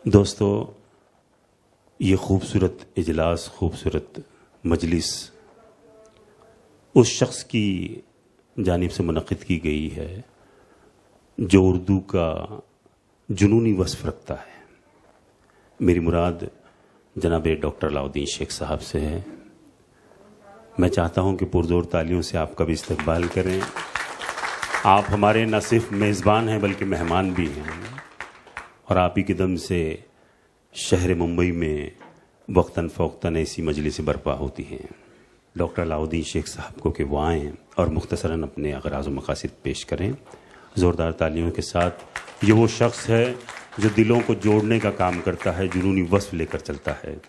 दोस्तों, ये खूबसूरत इजलास, खूबसूरत मजलिस उस शख्स की जानिब से मुनक़िद की गई है जो उर्दू का जुनूनी वस्फ़ रखता है। मेरी मुराद जनाब डॉक्टर अलाउद्दीन शेख साहब से है। मैं चाहता हूं कि पुरज़ोर तालियों से आपका भी इस्तकबाल करें। आप हमारे न सिर्फ मेज़बान हैं बल्कि मेहमान भी हैं, और आप ही के दम से शहर मुंबई में वक्तन फ़ौक्तन ऐसी मजलिसें बर्पा होती हैं। डॉक्टर अलाउद्दीन शेख साहब को कि वो आएँ और मुख्तसरन अपने अग़राज़ व मक़ासिद पेश करें ज़ोरदार तालियों के साथ। ये वो शख्स है जो दिलों को जोड़ने का काम करता है, जुनूनी वस्फ़ लेकर चलता है।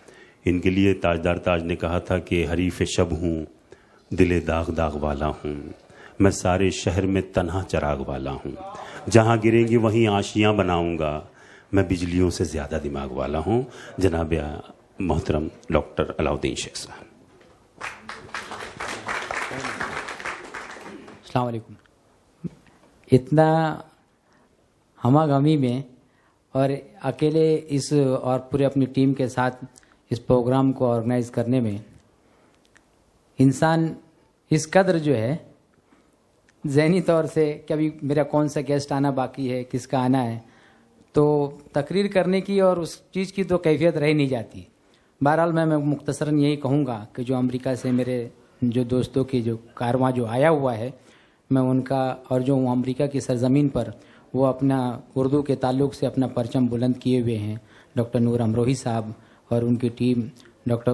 इनके लिए ताजदार ताज ने कहा था कि हरीफ़ शब हूँ, दिले दाग दाग वाला हूँ, मैं सारे शहर में तन्हा चराग वाला हूँ, जहाँ गिरेंगी वहीं आशियाँ बनाऊँगा, मैं बिजलियों से ज़्यादा दिमाग वाला हूँ। जनाब मोहतरम डॉक्टर अलाउद्दीन शेख साहब। अस्सलाम वालेकुम। इतना हमागमी में और अकेले इस और पूरे अपनी टीम के साथ इस प्रोग्राम को ऑर्गेनाइज करने में इंसान इस कदर जो है ज़हनी तौर से कि अभी मेरा कौन सा गेस्ट आना बाकी है, किसका आना है, तो तकरीर करने की और उस चीज़ की तो कैफियत रह नहीं जाती। बहरहाल मैं मुख्तसरन यही कहूँगा कि जो अमेरिका से मेरे जो दोस्तों की जो कारवां जो आया हुआ है, मैं उनका और जो अमेरिका की सरज़मीन पर वो अपना उर्दू के ताल्लुक़ से अपना परचम बुलंद किए हुए हैं, डॉक्टर नूर अमरोही साहब और उनकी टीम, डॉक्टर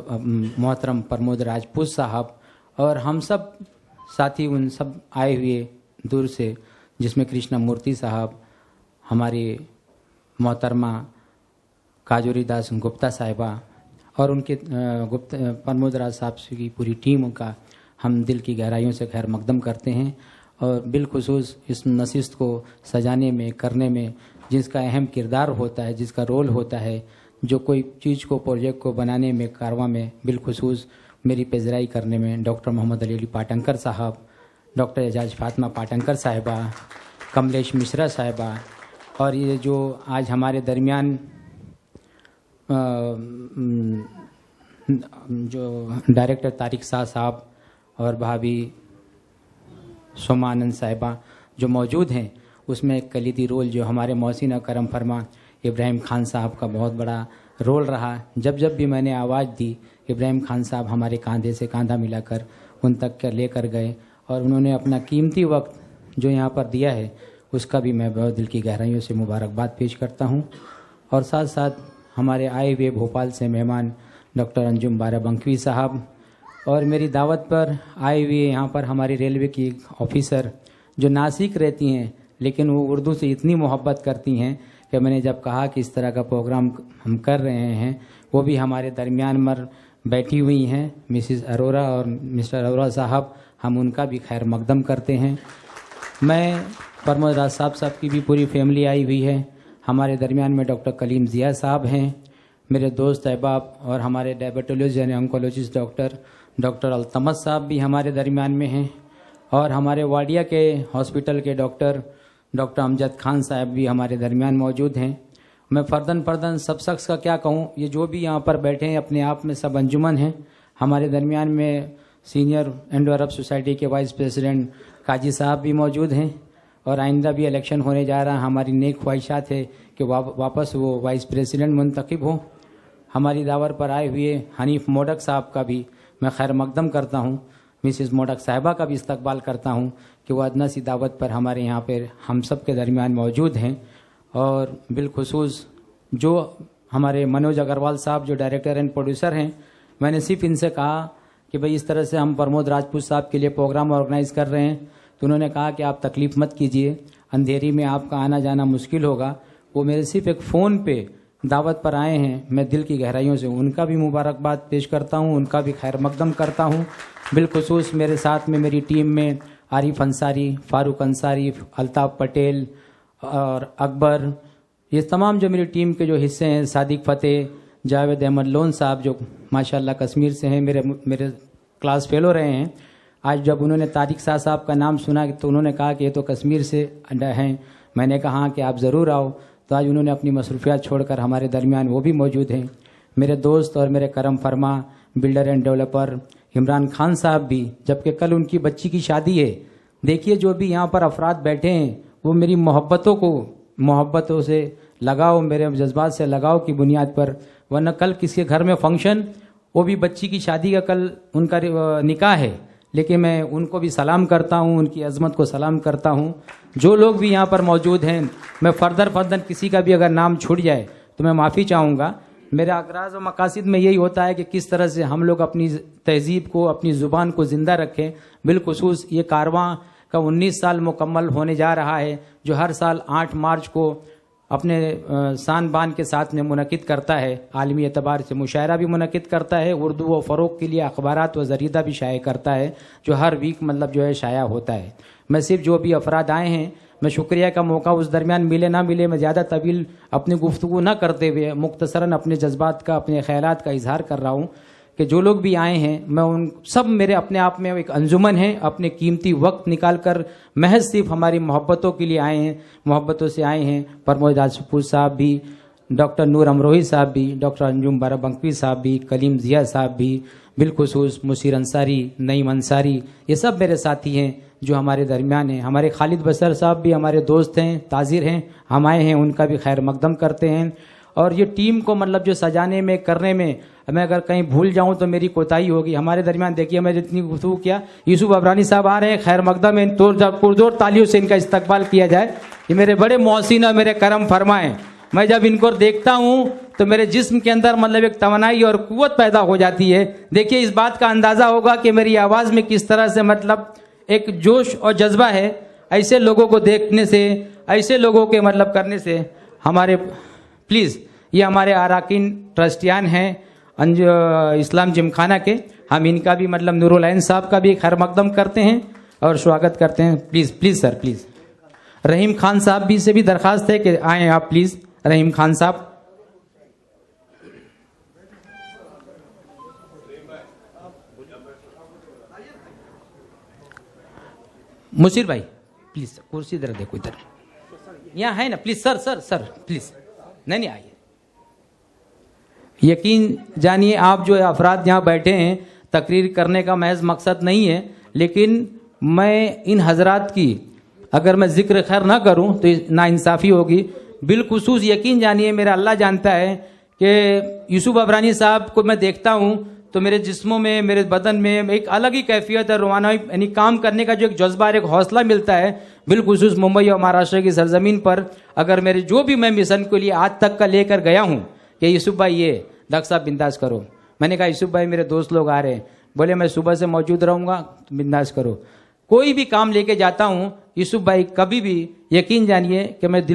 मोहतरम प्रमोद राजपूत साहब और हम सब साथी उन सब आए हुए दूर से, जिसमें कृष्णा मूर्ति साहब, हमारी मोहतरमा काजोरी दास गुप्ता साहिबा और उनके प्रमोद राज साहब की पूरी टीम का हम दिल की गहराइयों से खैर मकदम करते हैं। और बिलखुसूस इस नशिस्त को सजाने में, करने में जिसका अहम किरदार होता है, जिसका रोल होता है, जो कोई चीज़ को, प्रोजेक्ट को बनाने में, कारवां में बिलखुसूस मेरी पेशराई करने में डॉक्टर मोहम्मद अली पाटंकर साहब, डॉक्टर एजाज फातिमा पाटंकर साहिबा, कमलेश मिश्रा साहिबा, और ये जो आज हमारे दरमियान जो डायरेक्टर तारिक शाह साहब और भाभी सोमानंद साहिबा जो मौजूद हैं, उसमें एक कलीदी रोल जो हमारे मौसीन करम फरमा इब्राहिम खान साहब का बहुत बड़ा रोल रहा। जब जब भी मैंने आवाज़ दी, इब्राहिम खान साहब हमारे कंधे से कंधा मिलाकर उन तक लेकर गए और उन्होंने अपना कीमती वक्त जो यहाँ पर दिया है उसका भी मैं बहुत दिल की गहराइयों से मुबारकबाद पेश करता हूँ। और साथ साथ हमारे आए हुए भोपाल से मेहमान डॉक्टर अंजुम बाराबंकी साहब और मेरी दावत पर आए हुए यहाँ पर हमारी रेलवे की ऑफिसर जो नासिक रहती हैं लेकिन वो उर्दू से इतनी मोहब्बत करती हैं कि मैंने जब कहा कि इस तरह का प्रोग्राम हम कर रहे हैं, वो भी हमारे दरमियान मर बैठी हुई हैं, मिसिस अरोरा और मिस्टर अरोरा साहब, हम उनका भी खैर मकदम करते हैं। मैं प्रमोद राज साहब की भी पूरी फैमिली आई हुई है। हमारे दरमियान में डॉक्टर कलीम ज़िया साहब हैं, मेरे दोस्त अहबाब, और हमारे डायबिटोलॉजिस्ट यानी ऑन्कोलॉजिस्ट डॉक्टर अल्तमस साहब भी हमारे दरमियान में हैं, और हमारे वाडिया के हॉस्पिटल के डॉक्टर अमजद खान साहब भी हमारे दरमियान मौजूद हैं। मैं फ़र्दन सब शख्स का क्या कहूँ, ये जो भी यहाँ पर बैठे हैं अपने आप में सब अंजुमन हैं। हमारे दरमियान में सीनियर इंडो अरब सोसाइटी के वाइस प्रेसिडेंट काजी साहब भी मौजूद हैं, और आइंदा भी इलेक्शन होने जा रहा है। हमारी नेक ख्वाहिशात है कि वापस वो वाइस प्रेसिडेंट मुंतखब हो। हमारी दावत पर आए हुए हनीफ मोडक साहब का भी मैं खैर मकदम करता हूँ, मिसिस मोडक साहिबा का भी इस्तकबाल करता हूँ कि वो अदना सी दावत पर हमारे यहाँ पर हम सब के दरमियान मौजूद हैं। और बिलखुसूस जो हमारे मनोज अग्रवाल साहब जो डायरेक्टर एंड प्रोड्यूसर हैं, मैंने सिर्फ इनसे कहा कि भाई इस तरह से हम प्रमोद राजपूत साहब के लिए प्रोग्राम ऑर्गेनाइज़ कर रहे हैं, तो उन्होंने कहा कि आप तकलीफ़ मत कीजिए, अंधेरी में आपका आना जाना मुश्किल होगा। वो मेरे सिर्फ एक फ़ोन पे दावत पर आए हैं। मैं दिल की गहराइयों से उनका भी मुबारकबाद पेश करता हूँ, उनका भी खैर मकदम करता हूँ। बिलखुसूस मेरे साथ में मेरी टीम में आरिफ अंसारी, फारूक अंसारी, अल्ताफ़ पटेल और अकबर, ये तमाम जो मेरी टीम के जो हिस्से हैं, सादिक फ़तेह, जावेद अहमद लोन साहब जो माशाल्लाह कश्मीर से हैं, मेरे क्लास फेलो रहे हैं। आज जब उन्होंने तारिक शाह साहब का नाम सुना तो उन्होंने कहा कि ये तो कश्मीर से हैं। मैंने कहा कि आप ज़रूर आओ, तो आज उन्होंने अपनी मसरूफियात छोड़कर हमारे दरमियान वो भी मौजूद हैं। मेरे दोस्त और मेरे करम फरमा builder end developer Imran Khan साहब भी, जबकि कल उनकी बच्ची की शादी है। देखिए जो भी यहाँ पर अफराद बैठे हैं वो मेरी मोहब्बतों से लगाओ, मेरे जज्बात से लगाओ की बुनियाद पर, वरना कल किसी घर में फंक्शन, वो भी बच्ची की शादी का कल उनका निकाह है, लेकिन मैं उनको भी सलाम करता हूँ, उनकी अजमत को सलाम करता हूँ। जो लोग भी यहाँ पर मौजूद हैं, मैं फर्दर किसी का भी अगर नाम छूट जाए तो मैं माफ़ी चाहूँगा। मेरा अगराज और मकासद में यही होता है कि किस तरह से हम लोग अपनी तहजीब को, अपनी ज़ुबान को ज़िंदा रखें। बिलखुसूस ये कारवां का 19 साल मुकम्मल होने जा रहा है, जो हर साल 8 मार्च को अपने शान बान के साथ में मुनक़िद करता है। आलमी एतबार से मुशायरा भी मुनक़िद करता है, उर्दू व फ़रोग़ के लिए अखबारात व जरीदा भी शाया करता है, जो हर वीक मतलब जो है शाया होता है। मैं सिर्फ जो भी अफराद आए हैं, मैं शुक्रिया का मौका उस दरमियान मिले ना मिले, मैं ज़्यादा तवील अपनी गुफ्तगू ना करते हुए मुख्तसरन अपने जज्बात का, अपने ख्यालात का इजहार कर रहा हूँ कि जो लोग भी आए हैं, मैं उन सब मेरे अपने आप में एक अंजुमन है, अपने कीमती वक्त निकाल कर महज सिर्फ हमारी मोहब्बतों के लिए आए हैं, मोहब्बतों से आए हैं। परमोद राजपूत साहब भी, डॉक्टर नूर अमरोही साहब भी, डॉक्टर अंजुम बाराबंकी साहब भी, कलीम जिया साहब भी, बिलखुसूस मुसीर अंसारी, नईम अंसारी, ये सब मेरे साथी हैं जो हमारे दरमियान हैं। हमारे खालिद बसर साहब भी हमारे दोस्त हैं, ताजिर हैं, हम आए हैं, उनका भी खैर मकदम करते हैं। और ये टीम को मतलब जो सजाने में, करने में, मैं अगर कहीं भूल जाऊं तो मेरी कोताही होगी। हमारे दरमियान देखिए मैं जितनी गुफ्तगू किया, यूसुफ अबरानी साहब आ रहे हैं, खैर मकदम है, पुरजोर तालियों से इनका इस्तकबाल किया जाए। ये मेरे बड़े मोहसिन और मेरे करम फरमाएं। मैं जब इनको देखता हूँ तो मेरे जिस्म के अंदर मतलब एक तवनाई और कुव्वत पैदा हो जाती है। देखिए इस बात का अंदाज़ा होगा कि मेरी आवाज़ में किस तरह से मतलब एक जोश और जज्बा है। ऐसे लोगों को देखने से, ऐसे लोगों के मतलब करने से हमारे, प्लीज़ ये हमारे अराकीन ट्रस्टियान हैं इस्लाम जिमखाना के, हम इनका भी मतलब नूरुल साहब का भी खैर मकदम करते हैं और स्वागत करते हैं। Please sir, please. Rahim Khan साहब भी से भी दरख्वास्त है कि आएँ आप, प्लीज़। रहीम खान साहब, मुशीर भाई प्लीज़ कुर्सी इधर देखो, इधर यहाँ है ना, प्लीज़ सर प्लीज़। नहीं आइए। यकीन जानिए आप जो अफराद यहाँ बैठे हैं, तकरीर करने का महज मकसद नहीं है, लेकिन मैं इन हजरात की अगर मैं जिक्र खैर ना करूँ तो नाइंसाफ़ी होगी। बिलखुसूस यकीन जानिए मेरा अल्लाह जानता है कि यूसुफ अबरानी साहब को मैं देखता हूँ तो मेरे जिस्मों में, मेरे बदन में एक अलग ही कैफियत है, रवाना, यानी काम करने का जो एक जज्बा, एक हौसला मिलता है। बिलखुसूस मुंबई और महाराष्ट्र की सरजमीन पर अगर मेरे जो भी मैं मिशन के लिए आज तक का लेकर गया हूँ कि यूसुफ भाई ये डॉक्टर साहब बिंदास करो, मैंने कहा यूसुफ भाई मेरे दोस्त लोग आ रहे हैं, बोले मैं सुबह से मौजूद रहूँगा, बिंदास करो। कोई भी काम लेके जाता हूँ यूसुफ भाई, कभी भी यकीन जानिए कि मैं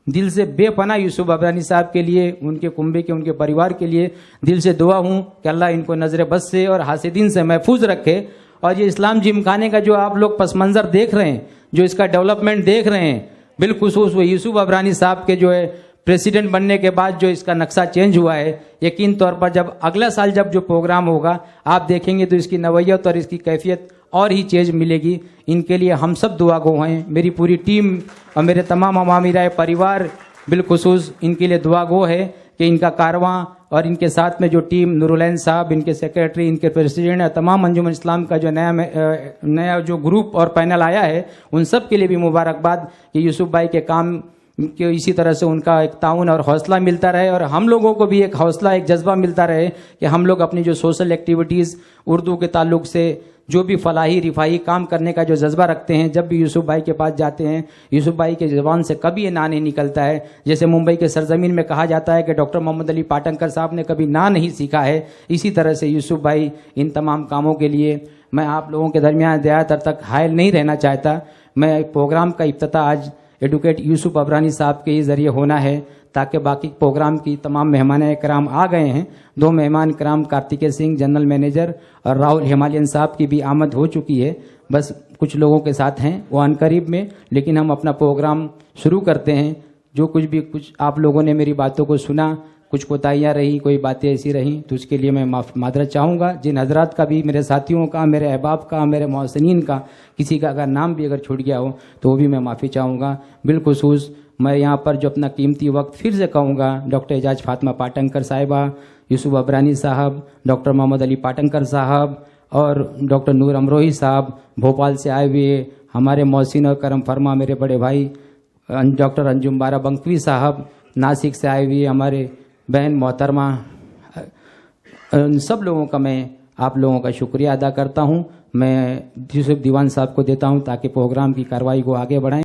दिल से बेपनाह यूसुफ अबरानी साहब के लिए, उनके कुंबे के, उनके परिवार के लिए दिल से दुआ हूँ कि अल्लाह इनको नजर बस से और हासिदीन से महफूज रखे। और ये इस्लाम जिमखाने का जो आप लोग पस मंज़र देख रहे हैं, जो इसका डेवलपमेंट देख रहे हैं, बिलखुसूस वो यूसुफ अबरानी साहब के जो है प्रेसिडेंट बनने के बाद जो इसका नक्शा चेंज हुआ है, यकीन तौर पर जब अगला साल जब जो प्रोग्राम होगा आप देखेंगे तो इसकी नवैयत और इसकी कैफियत और ही चेंज मिलेगी। इनके लिए हम सब दुआ गो हैं, मेरी पूरी टीम और मेरे तमाम अवामीरा परिवार बिलखुसूस इनके लिए दुआ गो है कि इनका कारवां और इनके साथ में जो टीम नूरुल साहब, इनके सेक्रेटरी, इनके प्रेसिडेंट और तमाम अंजुमन इस्लाम का जो नया जो ग्रुप और पैनल आया है, उन सब के लिए भी मुबारकबाद कि यूसुफ भाई के काम कि इसी तरह से उनका एक ताउन और हौसला मिलता रहे और हम लोगों को भी एक हौसला, एक जज्बा मिलता रहे कि हम लोग अपनी जो सोशल एक्टिविटीज़ उर्दू के ताल्लुक से जो भी फलाही रिफाही काम करने का जो जज्बा रखते हैं, जब भी यूसुफ भाई के पास जाते हैं, यूसुफ भाई के ज़बान से कभी ये ना नहीं निकलता है। जैसे मुंबई के सरजमीन में कहा जाता है कि डॉक्टर मोहम्मद अली पाटनकर साहब ने कभी ना नहीं सीखा है, इसी तरह से यूसुफ भाई इन तमाम कामों के लिए मैं आप लोगों के दरमियान ज़्यादातर तक हायल नहीं रहना चाहता। मैं प्रोग्राम का इफ्तिताह आज एडवोकेट यूसुफ अबरानी साहब के ज़रिए होना है ताकि बाकी प्रोग्राम की तमाम मेहमान कराम आ गए हैं। 2 मेहमान कराम कार्तिकेय सिंह जनरल मैनेजर और राहुल हिमालयन साहब की भी आमद हो चुकी है, बस कुछ लोगों के साथ हैं वो अनकरीब में। लेकिन हम अपना प्रोग्राम शुरू करते हैं। जो कुछ आप लोगों ने मेरी बातों को सुना, कुछ कोताहियाँ रही, कोई बातें ऐसी रहीं तो उसके लिए मैं मादरत चाहूँगा। जिन हजरात का भी, मेरे साथियों का, मेरे अहबाब का, मेरे मोहसिनीन का, किसी का अगर नाम भी अगर छूट गया हो तो वो भी मैं माफ़ी चाहूँगा। बिलखुसूस मैं यहाँ पर जो अपना कीमती वक्त फिर से कहूँगा, डॉक्टर एजाज फातिमा पाटंकर साहिबा, यूसुफ अबरानी साहब, डॉक्टर मोहम्मद अली पाटंकर साहब और डॉक्टर नूर अमरोही साहब, भोपाल से आए हुए हमारे मोहसिन और करम फरमा मेरे बड़े भाई डॉक्टर अंजुम बारा बंकवी साहब, नासिक से आए हुए हमारे बहन मोहतरमा, उन सब लोगों का मैं आप लोगों का शुक्रिया अदा करता हूं। मैं यूसुफ दीवान साहब को देता हूं ताकि प्रोग्राम की कार्रवाई को आगे बढ़ाएं।